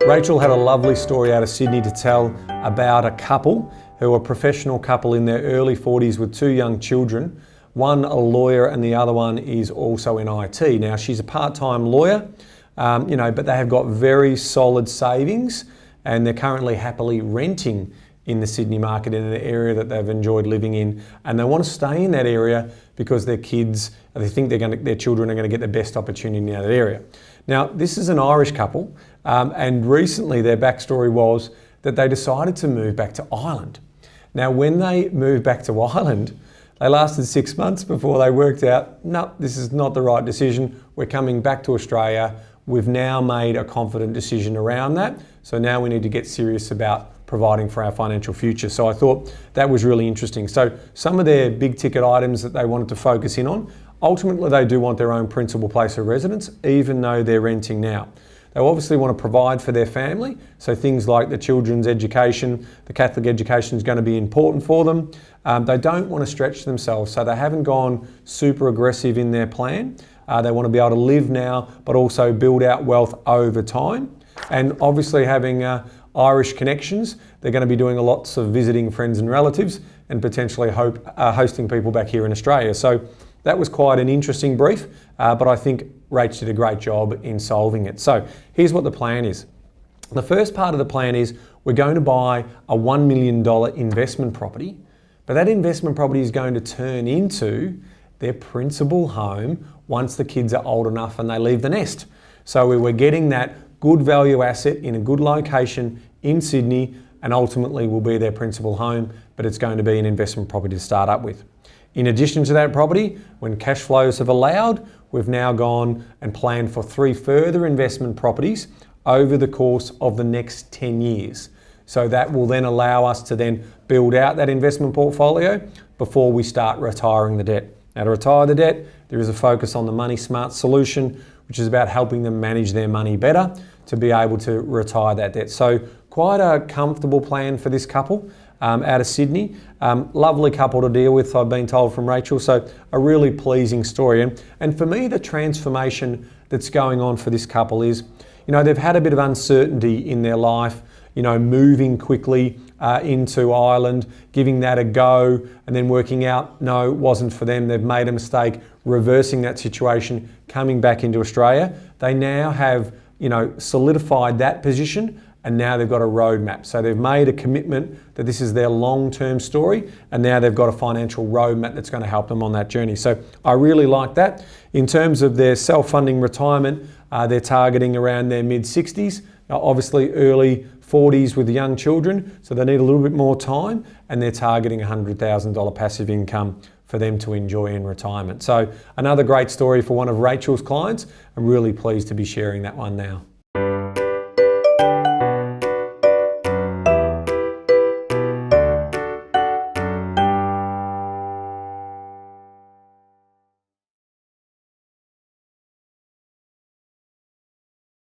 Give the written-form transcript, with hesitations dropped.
Rachel had a lovely story out of Sydney to tell about a couple who are a professional couple in their early 40s with two young children. One a lawyer and the other one is also in IT. Now she's a part-time lawyer, but they have got very solid savings and they're currently happily renting in the Sydney market in an area that they've enjoyed living in, and they want to stay in that area because their kids, they think their children are going to get the best opportunity in that area. Now, this is an Irish couple, and recently their backstory was that they decided to move back to Ireland. Now, when they moved back to Ireland, they lasted 6 months before they worked out, no, this is not the right decision. We're coming back to Australia. We've now made a confident decision around that. So now we need to get serious about providing for our financial future. So I thought that was really interesting. So some of their big ticket items that they wanted to focus in on, ultimately they do want their own principal place of residence, even though they're renting now. They obviously want to provide for their family. So things like the children's education, the Catholic education is going to be important for them. They don't want to stretch themselves. So they haven't gone super aggressive in their plan. They want to be able to live now, but also build out wealth over time. And obviously having Irish connections, they're going to be doing lots of visiting friends and relatives and potentially hosting people back here in Australia. So that was quite an interesting brief, but I think Rach did a great job in solving it. So here's what the plan is. The first part of the plan is we're going to buy a $1 million investment property, but that investment property is going to turn into their principal home once the kids are old enough and they leave the nest. So we were getting that good value asset in a good location in Sydney, and ultimately will be their principal home, but it's going to be an investment property to start up with. In addition to that property, when cash flows have allowed, we've now gone and planned for 3 further investment properties over the course of the next 10 years. So that will then allow us to then build out that investment portfolio before we start retiring the debt. Now, to retire the debt, there is a focus on the Money Smart solution, which is about helping them manage their money better to be able to retire that debt. So quite a comfortable plan for this couple out of Sydney. Lovely couple to deal with, I've been told from Rachel. So a really pleasing story. And for me, the transformation that's going on for this couple is, they've had a bit of uncertainty in their life, moving quickly into Ireland, giving that a go, and then working out, no, it wasn't for them. They've made a mistake, reversing that situation, coming back into Australia. They now have, solidified that position, and now they've got a roadmap. So they've made a commitment that this is their long-term story, and now they've got a financial roadmap that's going to help them on that journey. So I really like that. In terms of their self-funding retirement, they're targeting around their mid-60s, obviously early 40s with young children, so they need a little bit more time, and they're targeting $100,000 passive income for them to enjoy in retirement. So another great story for one of Rachel's clients. I'm really pleased to be sharing that one now.